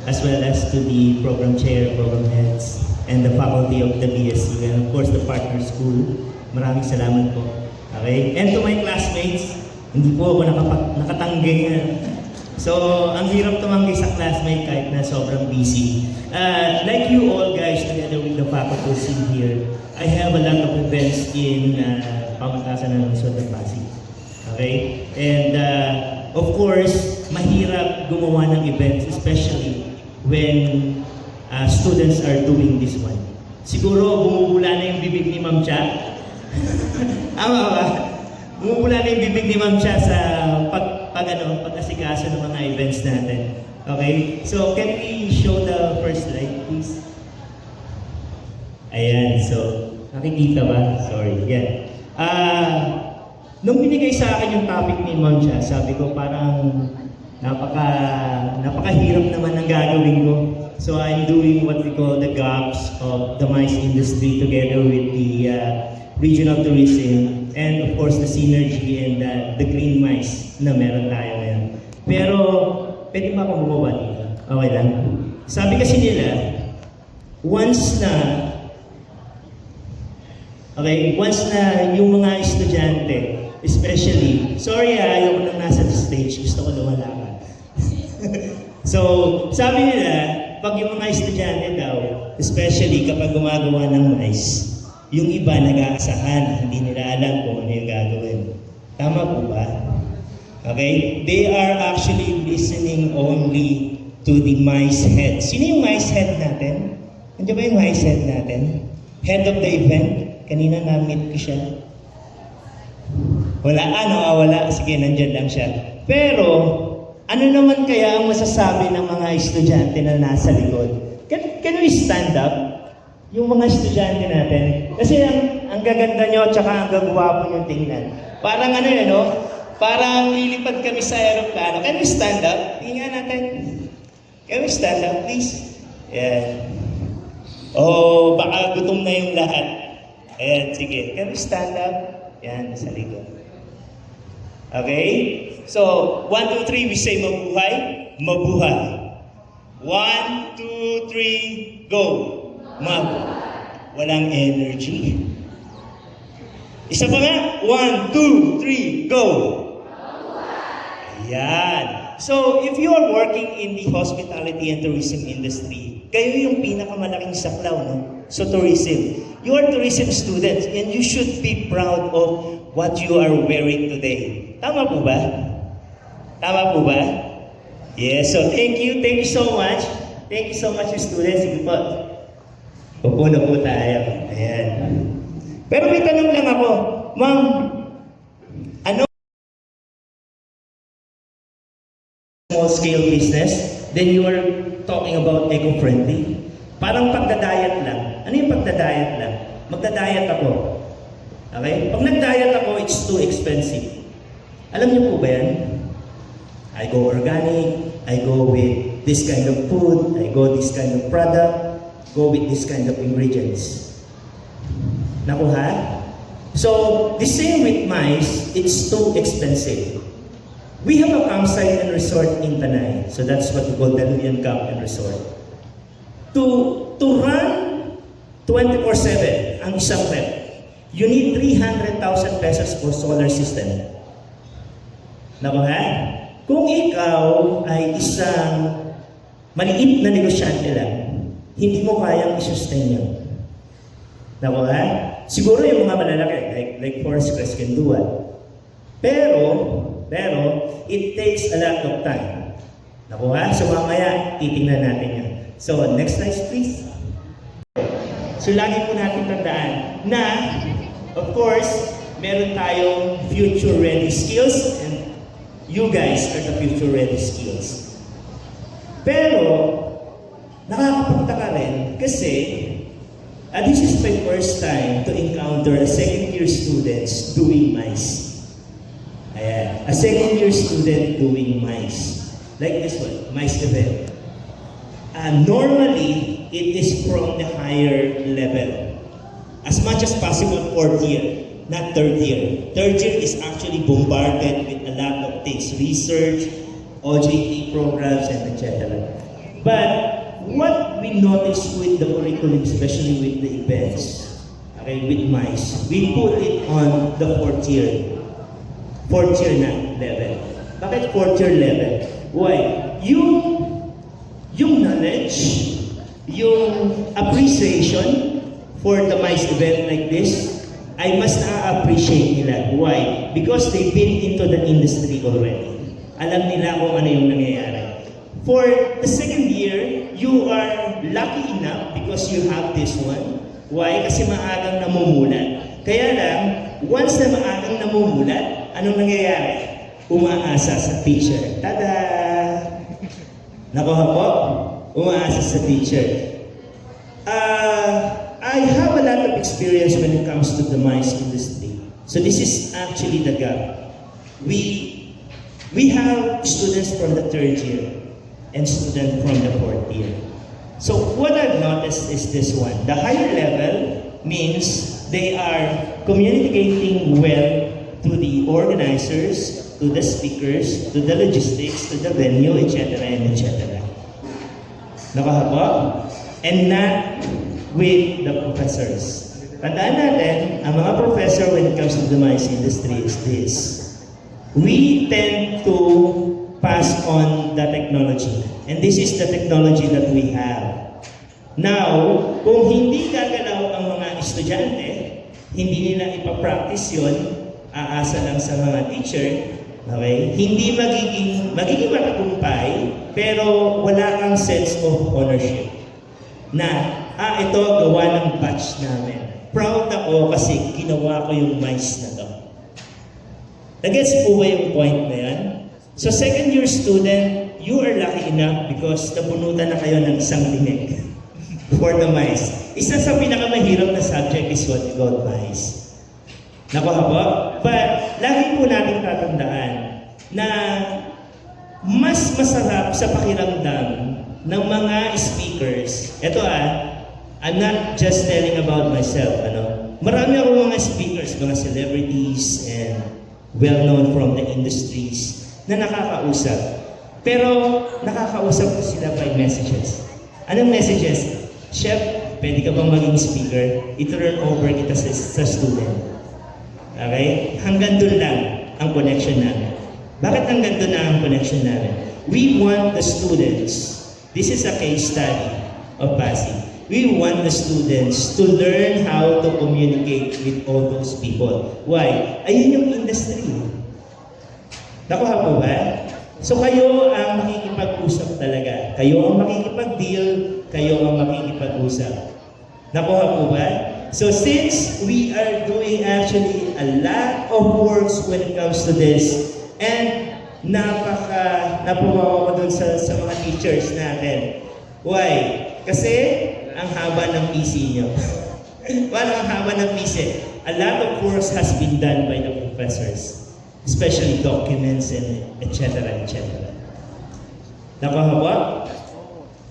as well as to the program chair, program heads, and the faculty of the BSU, and of course the partner school. Maraming salamat po. Okay? And to my classmates, hindi po ako nakatanggi. So, ang hirap tumanggi sa classmate kahit na sobrang busy. Like you all guys, together with the faculty here, I have a lot of events in Pamatasan ng Lungsod ng Pasig. Okay? And of course, mahirap gumawa ng events, especially when students are doing this one. Siguro, bumubula na yung bibig ni Ma'am Cha. Ama ba? Bumubula na yung bibig ni Ma'am Cha sa pag-asikaso ng mga events natin. Okay? So, can we show the first slide, please? Ayan. So, nakikita ba? Sorry. Yan. Nung binigay sa akin yung topic ni Ma'am Cha, sabi ko parang napakahirap naman ang gagawin ko. So I'm doing what we call the gaps of the MICE industry together with the regional tourism and of course the synergy and the green MICE na meron tayo ngayon. Pero pwede ba akong bumaba dito? Okay lang. Sabi kasi nila, once na yung mga estudyante, especially, sorry ayoko nang nasa stage, gusto ko lumalakad. So, sabi nila, pag yung mga estudyante daw, especially kapag gumagawa ng MICE, yung iba nag-aasahan, hindi nila alam kung ano yung gagawin. Tama po ba? Okay? They are actually listening only to the MICE head. Sino yung MICE head natin? Nandiyan ba yung MICE head natin? Head of the event? Kanina na-meet ko siya. Wala, wala. Sige, nandyan lang siya. Pero, ano naman kaya ang masasabi ng mga estudyante na nasa likod? Can we stand up? Yung mga estudyante natin. Kasi ang gaganda nyo, tsaka ang gagwapo nyo tingnan. Parang Parang lilipad kami sa aeroplano. Can we stand up? Tingnan natin. Can we stand up, please? Yan. Oh, baka gutom na yung lahat. Ayan, sige. Can we stand up? Yan, nasa likod. Okay? So, 1, 2, 3, we say mabuhay. Mabuhay. 1, 2, 3, go. Mabuhay. Walang energy. Isa pa nga. 1, 2, 3, go. Mabuhay. Ayan. So, if you are working in the hospitality and tourism industry, kayo yung pinakamalaking saklaw, no? So, tourism. You are tourism students and you should be proud of what you are wearing today. Tama po ba? Tama po ba? Yes, so thank you so much. Thank you so much, students. Sige po. Upo na po tayo. Ayan. Pero may tanong lang ako, Ma'am, ano small scale business? Then you are talking about eco-friendly. Parang pagdadayat lang. Ano yung pagdadayat lang? Magdadayat ako. Okay? Pag nagdayat ako, it's too expensive. Alam niyo po ba yan? I go organic, I go with this kind of food, I go this kind of product, go with this kind of ingredients. Naku ha? So, the same with MICE, it's too expensive. We have a campsite and resort in Tanay. So that's what we call Danuyan Camp and Resort. To run 24/7 ang isang rep, you need 300,000 pesos for solar system. Naku ha? Kung ikaw ay isang maliit na negosyante lang, hindi mo kayang i-sustain yun. Naku ha? Siguro yung mga malalaki, like Forest Crest can do it. Pero, it takes a lot of time. Naku ha? So mamaya, titingnan natin yan. So, next slide please. So, lagi po natin tandaan na, of course, meron tayong future-ready skills and you guys are the future-ready skills. Pero, nakakapagtaka rin kasi this is my first time to encounter a second-year students doing MICE. Ayan, a second-year student doing MICE. Like this one, MICE event. Normally, it is from the higher level. As much as possible, 4th year, not 3rd year. 3rd year is actually bombarded with a lot of things, research, OJT programs, and etc. But what we notice with the curriculum, especially with the events, okay, with MICE, we put it on the fourth year. Fourth year na level. Bakit fourth year level? Why? Yung knowledge, yung appreciation for the MICE event like this, I must na-appreciate nila. Why? Because they've been into the industry already. Alam nila kung ano yung nangyayari. For the second year, you are lucky enough because you have this one. Why? Kasi maagang namumulat. Kaya lang, once na maagang namumulat, anong nangyayari? Umaasa sa teacher. Tada! Nakuha po? Umaasa sa teacher. I have a lot of experience when it comes to the MICE industry. So this is actually the gap. We have students from the third year and students from the fourth year. So what I've noticed is this one. The higher level means they are communicating well to the organizers, to the speakers, to the logistics, to the venue, etc. and etc. Nakaha po? And not with the professors. Tandaan natin, ang mga professor when it comes to the MICE industry is this. We tend to pass on the technology. And this is the technology that we have. Now, kung hindi gagalaw ang mga estudyante, hindi nila ipapractice yun, aasa lang sa mga teacher, okay? Hindi magiging matagumpay, pero wala kang sense of ownership. Na, ito, gawa ng batch namin. Proud ako kasi ginawa ko yung MICE na to. Nagets po ba yung point na yan? So second year student, you are lucky enough because nabunutan na kayo ng isang dinig for the MICE. Isa sa pinakamahirap na subject is what you call MICE. Nakuha po? But lagi po natin tatandaan na mas masarap sa pakiramdam ng mga speakers. Ito I'm not just telling about myself. Marami akong mga speakers, mga celebrities and well-known from the industries na nakakausap. Pero nakakausap ko sila by messages. Anong messages? Chef, pwede ka bang maging speaker? I-turn over kita sa student. Okay? Hanggang doon lang ang connection namin. Bakit hanggang doon lang ang connection namin? We want the students, this is a case study of Pasig. We want the students to learn how to communicate with all those people. Why? Ayun yung industry. Nakuha po ba? So kayo ang makikipag-usap talaga. Kayo ang makikipag-deal, kayo ang makikipag-usap. Nakuha po ba? So since we are doing actually a lot of works when it comes to this, and napumawa ko dun sa mga teachers natin. Why? Kasi ang haba ng PC nyo. Paano ang haba ng PC? A lot of works has been done by the professors, especially documents and etc. etc. Nakuha po?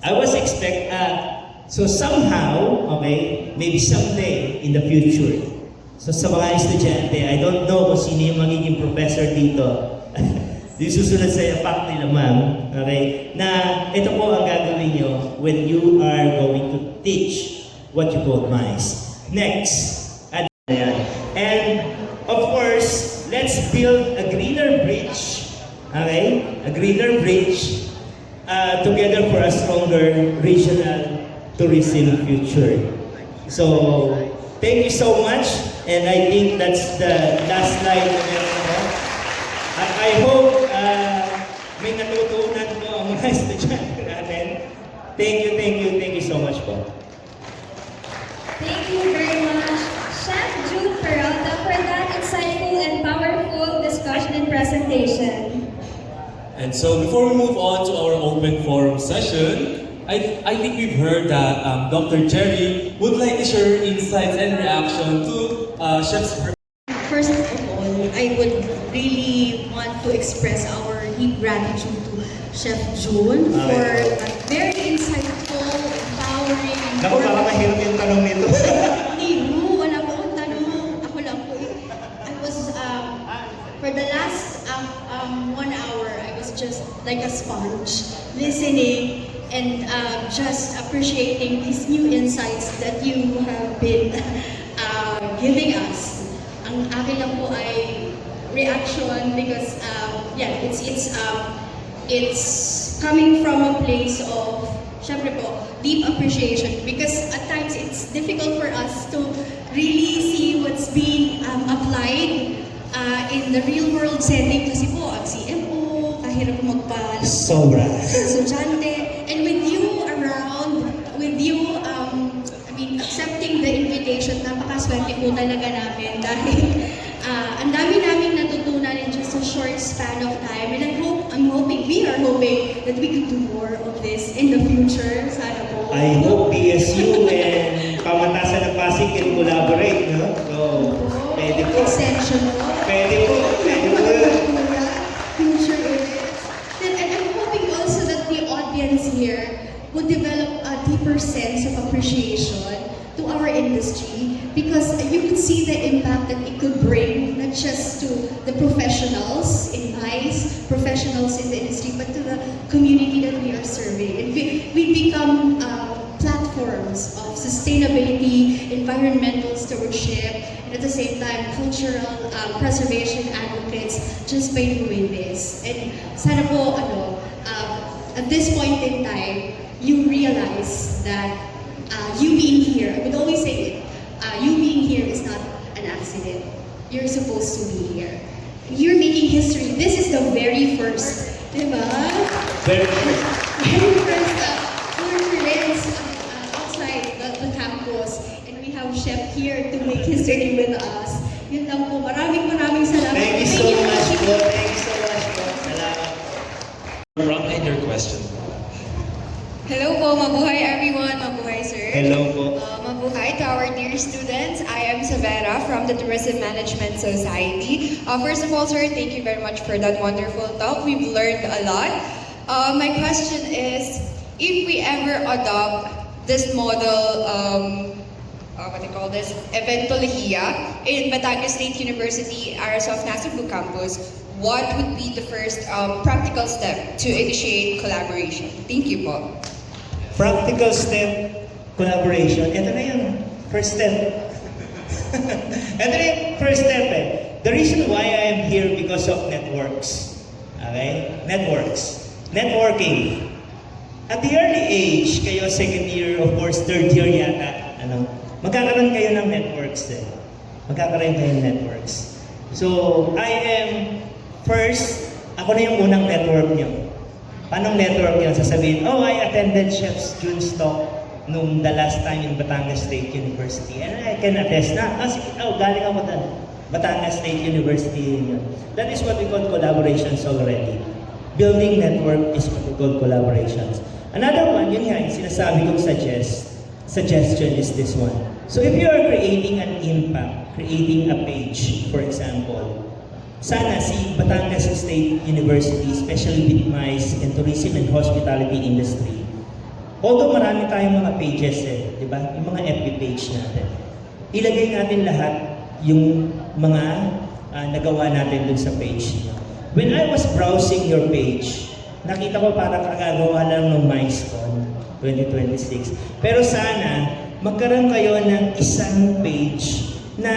I was so somehow, okay, maybe someday in the future, so sa mga estudyante, I don't know kung sino yung magiging professor dito. Di susunod sa impact nila, ma'am, okay, na ito po ang gagawin nyo when you are going to teach what you call MICE. Next, and of course, let's build a greener bridge, okay, a greener bridge together for a stronger regional tourism future. So, thank you so much, and I think that's the last slide na meron ko. I hope may natutunan po ang mga estudyante natin. Thank you so much po. Thank you very much, Chef Jude Peralta, for that insightful and powerful discussion and presentation. And so before we move on to our open forum session, I think we've heard that Dr. Jerry would like to share insights and reaction to Chef's. First of all, I would really want to express our deep gratitude to Chef June for a very insightful, empowering, Naku, baka mahirap yung tanong nito. Hindi mo, wala po akong tanong. Ako lang po. I was, for the last 1 hour, I was just like a sponge, listening and just appreciating these new insights that you have been giving us. Ang akin lang po ay reaction because it's coming from a place of syempre po, deep appreciation because at times it's difficult for us to really see what's being applied in the real world setting kasi po ang CMO, kahirap Sobra. estudyante, and with you around, with you accepting the invitation, napakaswerte po talaga namin dahil ang dami naming natutunan in just a short span of time, and we are hoping that we could do more of this in the future. Sana po. I hope BSU and Pamatasan ng Pasig can collaborate, no? So, pwede po. Extension po. Pwede po. Pwede po. Future events. Then, and I'm hoping also that the audience here would develop a deeper sense of appreciation to our industry because you could see the impact that it could bring not just to the professionals in ICE, professionals in the industry, but to the community that we are serving. And we become platforms of sustainability, environmental stewardship, and at the same time, cultural preservation advocates just by doing this. And sana po, at this point in time, you realize that you being here, I would always say it, you being here is not an accident. You're supposed to be here. You're making history. This is the very first, diba? Very good. Very first conference outside the campus. And we have Chef here to make history with us. Yun lang po. Maraming salamat. Thank you so much po. Thank you so much po. Salamat. Round and your question. Hello po, mabuhay everyone, mabuhay sir. Hello po. Mabuhay to our dear students. I am Savera from the Tourism Management Society. First of all, sir, thank you very much for that wonderful talk. We've learned a lot. My question is, if we ever adopt this model, what do you call this, Eventología in Batangas State University, RSF Nasugbu campus, what would be the first practical step to initiate collaboration? Thank you po. Practical step, collaboration. Ito na yung first step. Ito na yung first step eh. The reason why I am here because of networks. Okay? Networks. Networking. At the early age, kayo second year, of course, third year yata, magkakaroon kayo ng networks eh. Magkakaroon kayo ng networks. So, I am first, ako na yung unang network nyo. Paano network yun? Sasabihin, oh, I attended Chef's June's talk nung the last time in Batangas State University. And I can attest na, galing ako doon. Batangas State University yun. That is what we call collaborations already. Building network is what we call collaborations. Another one, yun nga, yung sinasabi kong suggestion is this one. So if you are creating an impact, creating a page, for example, sana si Batangas State University, especially with MICE and tourism and hospitality industry, although marami tayong mga pages di ba? Yung mga FB page natin. Ilagay natin lahat yung mga nagawa natin dun sa page niyo. When I was browsing your page, nakita ko parang kagagawa lang ng MICECon 2026. Pero sana, magkaroon kayo ng isang page na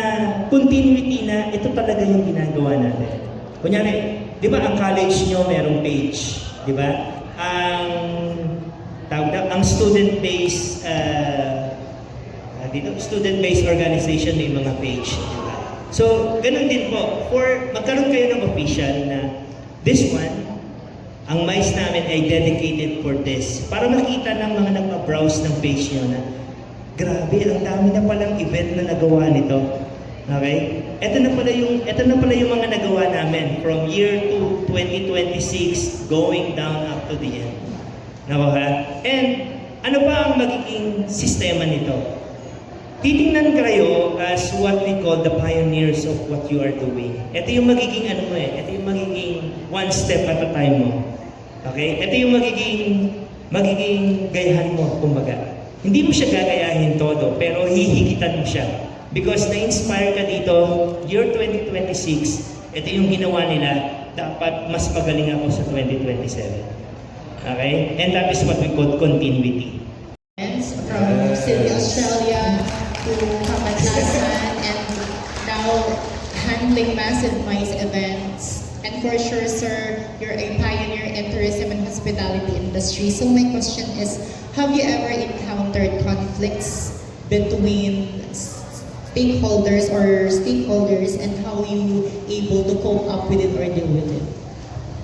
continuity na ito talaga yung ginagawa natin. Kunyari, di ba ang college nyo merong page? Di ba? Ang student-based student-based organization may mga page. Di ba? So, ganun din po. For magkaroon kayo ng official na this one, ang MICE namin ay dedicated for this. Para makita ng mga nagpa-browse ng page nyo na grabe, ang dami na palang event na nagawa nito. Okay? Ito na pala yung mga nagawa namin from year to 2026 going down up to the end. Naka? And ano pa ang magiging sistema nito? Titingnan kayo as what we call the pioneers of what you are doing. Ito yung magiging ito yung magiging one step at a time mo. Okay? Ito yung magiging gayahan mo, kumbaga. Hindi mo siya gagayahin todo, pero hihigitan mo siya. Because na-inspire ka dito, year 2026, ito yung ginawa nila, dapat mas magaling ako sa 2027. Okay? And that is what we call continuity. Friends from Sydney, Australia to Kamatlasan and now handling massive MICE events. And for sure, sir, you're a pioneer in tourism and hospitality industry. So my question is, have you ever encountered conflicts between stakeholders and how you able to cope up with it or deal with it?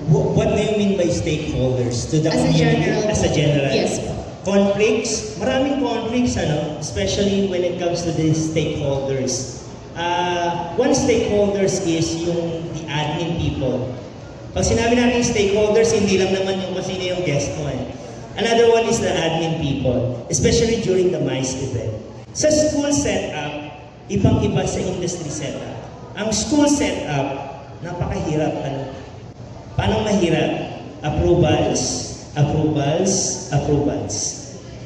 What do you mean by stakeholders? To the As a community? general. As a general? Yes. Conflicts? Maraming conflicts, especially when it comes to the stakeholders. One stakeholders is yung the admin people. Pag sinabi natin stakeholders, hindi lang naman yung kung sino yung guest mo eh. Another one is the admin people, especially during the MICE event. Sa school setup, ibang-iba sa industry setup. Ang school setup, napakahirap. Paano mahirap? Approvals,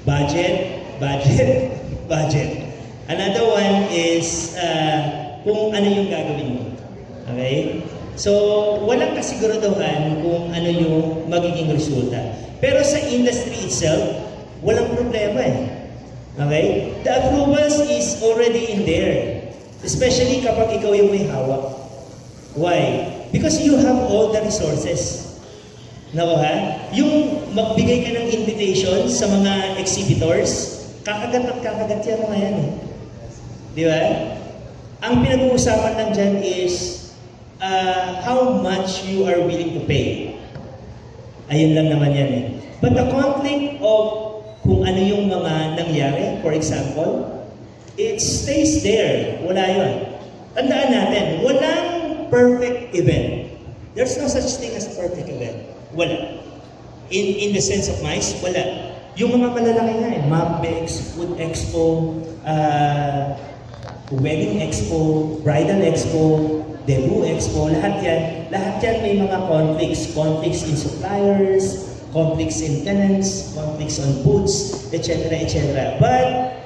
budget, budget. Another one is kung ano yung gagawin mo. Okay? So, walang kasiguraduhan kung ano yung magiging resulta. Pero sa industry itself, walang problema eh. Okay? The approvals is already in there. Especially kapag ikaw yung may hawak. Why? Because you have all the resources. Nakuha? Yung magbigay ka ng invitation sa mga exhibitors, kakagat at kakagat yan mga yan eh. Di ba? Ang pinag-uusapan lang dyan is how much you are willing to pay. Ayun lang naman yan eh. But the conflict of kung ano yung mga nangyari, for example, it stays there. Wala yun. Tandaan natin, walang perfect event. There's no such thing as perfect event. Wala. In the sense of MICE, wala. Yung mga malalaki na eh, MAPEX, Food Expo, Wedding Expo, Bridal Expo, Debut Expo, lahat yan may mga conflicts. Conflicts in suppliers, conflicts in tenants, conflicts on goods, etc. etc. But,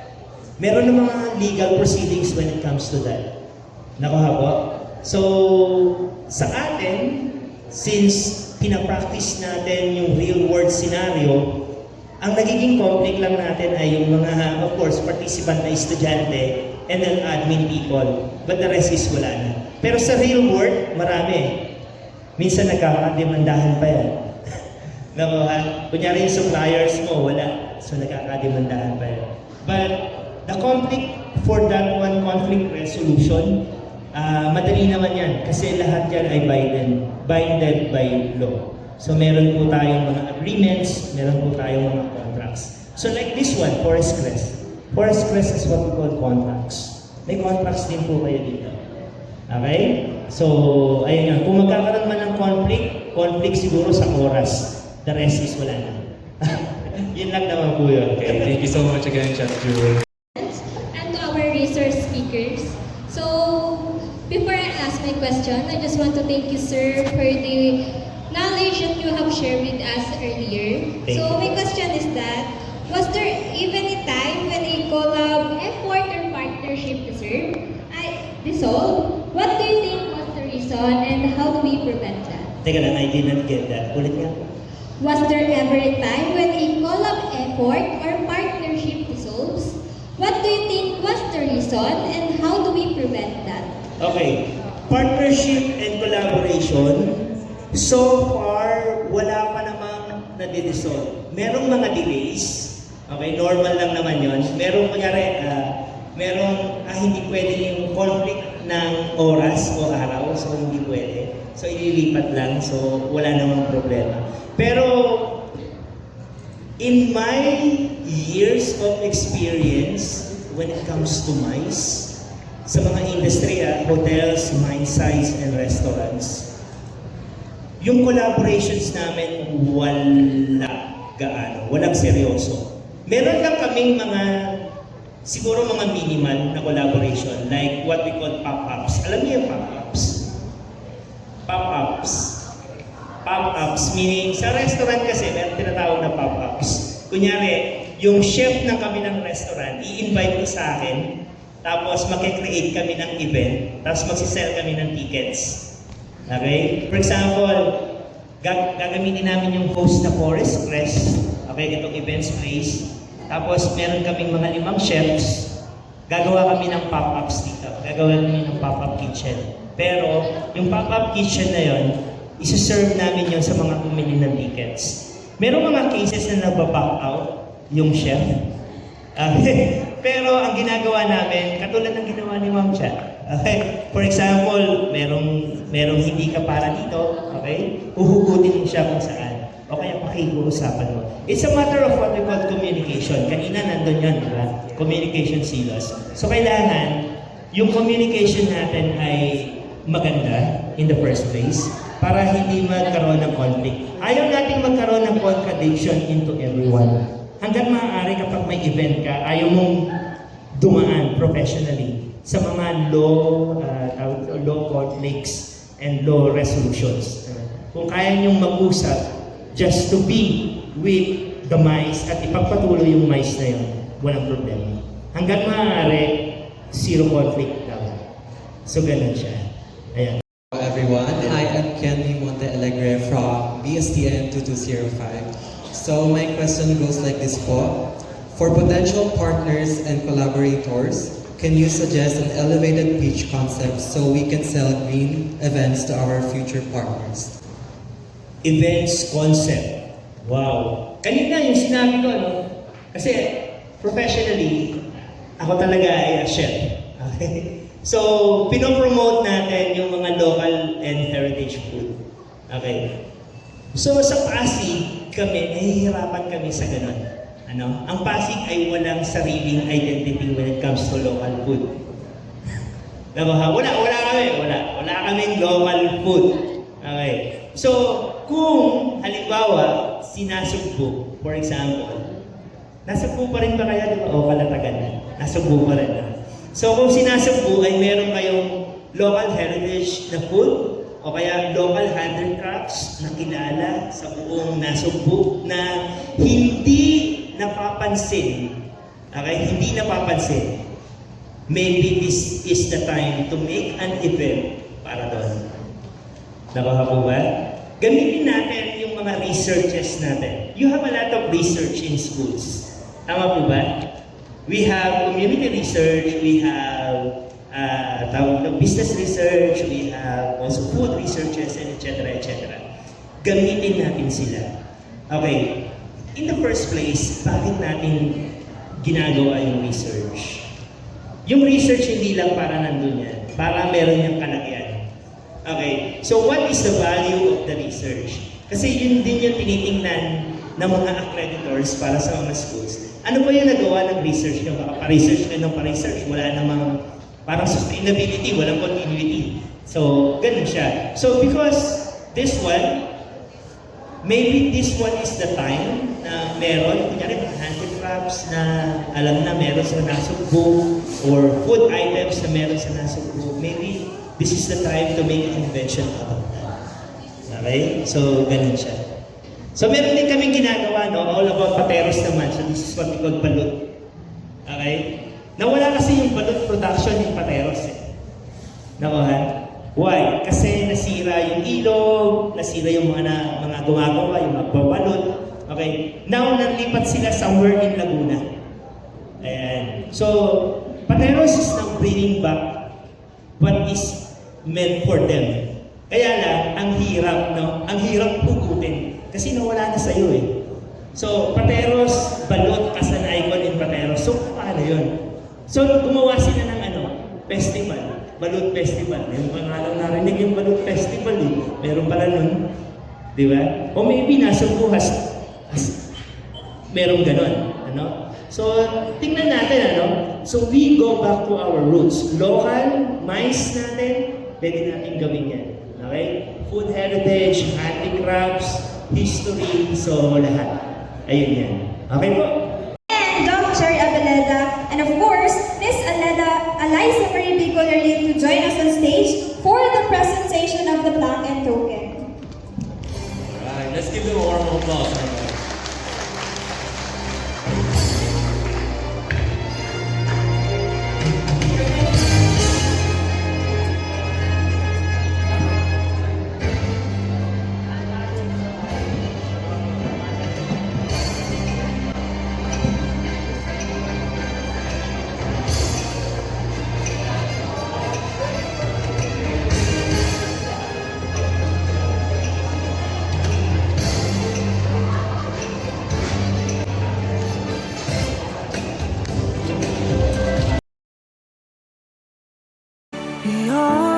meron ng mga legal proceedings when it comes to that. Nakuha po? So, sa atin, since pinapractice natin yung real world scenario, ang nagiging conflict lang natin ay yung mga, of course, participant na estudyante and then admin people. But the rest is wala na. Pero sa real world, marami. Minsan nagkakademandahan pa yan. Nakuha? Kunyari yung suppliers mo, wala. So nagkakademandahan pa yan. But the conflict for that one, conflict resolution, madali naman yan kasi lahat yan ay binded by law. So meron po tayong mga agreements, meron po tayong mga contracts. So like this one, Forest Crest. Forest Crest is what we call contracts. May contracts din po kayo dito. Okay? So, ayun nga. Kung magkakaroon man ng conflict siguro sa oras. The rest is wala na. Yun lang naman po yun. Okay, thank you so much again, Chef Jewel. And to our resource speakers. So, before I ask my question, I just want to thank you, sir, for the knowledge that you have shared with us earlier. Thank So, you. my question is that, was there even a time when a collab, effort, or partnership dissolved? What do you think was the reason and how do we prevent that? Teka lang, I did not get that. Ulit nga. Was there ever a time when a collab effort or partnership dissolves? What do you think was the reason and how do we prevent that? Okay. Partnership and collaboration, so far, wala pa namang nadidissolve. Merong mga delays. Okay, normal lang naman yon. Merong hindi pwede yung conflict ng oras o araw, so hindi pwede. So ililipat lang, so wala namang problema. Pero in my years of experience when it comes to MICE, sa mga industry, hotels, mine sites, and restaurants, yung collaborations namin walang seryoso. Meron lang kaming siguro mga minimal na collaboration, like what we call pop-ups. Alam niyo yung pop-ups? Pop-ups. Pop-ups, meaning sa restaurant kasi, meron tinatawag na pop-ups. Kunyari, yung chef ng kami ng restaurant, i-invite ko sa akin, tapos mag-create kami ng event, tapos magsisell kami ng tickets. Okay? For example, Gagamitin namin yung host na Forest Crest. Okay, itong events place. Tapos meron kaming mga 5 chefs. Gagawa kami ng pop-ups dito. Gagawa kami ng pop-up kitchen. Pero yung pop-up kitchen na yon, isa-serve namin yon sa mga bumili ng tickets. Meron mga cases na nagpa-back out yung chef. Pero ang ginagawa namin, katulad ng ginawa ni Ma'am Cha. Okay? For example, merong hindi ka para dito, okay? Uhugutin mo siya kung saan. O kaya pakiuusapan mo. It's a matter of what we call communication. Kanina nandun yan, di ba? Communication silos. So kailangan, yung communication natin ay maganda in the first place para hindi magkaroon ng conflict. Ayaw natin magkaroon ng contradiction into everyone. Hanggang maaari kapag may event ka, ayaw mong dumaan professionally sa mga low conflicts and low resolutions. Kung kaya niyong mag-usap just to be with the mice at ipagpatuloy yung mice na yun, walang problema. Hanggang maaari, zero conflict lang. So ganun siya. Ayan. Hello everyone, I am Kenny Monte Alegre from BSTN 2205. So my question goes like this po. For potential partners and collaborators, can you suggest an elevated pitch concept so we can sell green events to our future partners? Events concept. Wow. Kanina yung sinabi ko, ano? Kasi professionally, ako talaga ay a chef. Okay? So, pinopromote natin yung mga local and heritage food. Okay? So, sa Pasig, nahihirapan kami sa ganun. Ano? Ang Pasig ay walang sariling identity when it comes to local food. Wala kaming local food. Okay. So, kung halimbawa, sinasugbo, for example, nasugbo pa rin ba kaya, di ba? O kalatagan na. Nasugbo pa rin na. So, kung sinasugbo ay meron kayong local heritage na food, o kaya local handicrafts na kilala sa buong nasugbo na hindi napapansin. Okay? Hindi napapansin. Maybe this is the time to make an event para doon. Nakuha po ba? Gamitin natin yung mga researches natin. You have a lot of research in schools. Tama po ba? We have community research, we have business research, we have also food researches, and etc. etc. Gamitin natin sila. Okay. In the first place, bakit natin ginagawa yung research? Yung research hindi lang para nandun yan, para meron yung kalagyan. Okay, so what is the value of the research? Kasi yun din yung tinitingnan ng mga accreditors para sa mga schools. Ano ba yung nagawa ng research nyo? Baka pa-research ka ng pa-research, wala namang parang sustainability, walang continuity. So, ganun siya. So, because this one, maybe this one is the time na meron, kunyari mga handicrafts na alam na meron sa nasugbo or food items na meron sa nasugbo. Maybe this is the time to make an invention out of that. Okay? So, ganun siya. So, meron din kaming ginagawa, no? All about pateros naman. So, this is what we call balut. Okay? Nawala kasi yung balut production ng pateros eh. Nakuha? Why? Kasi nasira yung ilog, nasira yung mga gumagawa, yung magbabalot. Okay? Now, nalipat sila somewhere in Laguna. Ayan. So, pateros is now bringing back what is meant for them. Kaya lang, ang hirap, no? Ang hirap hugutin. Kasi nawala na sa'yo eh. So, pateros, balot as an icon in pateros. So, paano yun? So, gumawa sila ng festival. Balut Festival. May pangalang narinig yung Balut Festival eh. Meron pala nun. Di ba? O maybe nasa buhas. Merong ganon. Ano? So, tingnan natin, ano? So, we go back to our roots. Local, mice natin, pwede natin gawin yan. Okay? Food heritage, handicrafts, history, so lahat. Ayun yan. Okay po? And Dr. Abeleda, and of course, Miss Eliza Marie Bicolari to join us on stage for the presentation of the plaque and token. Alright, let's give them a warm applause. your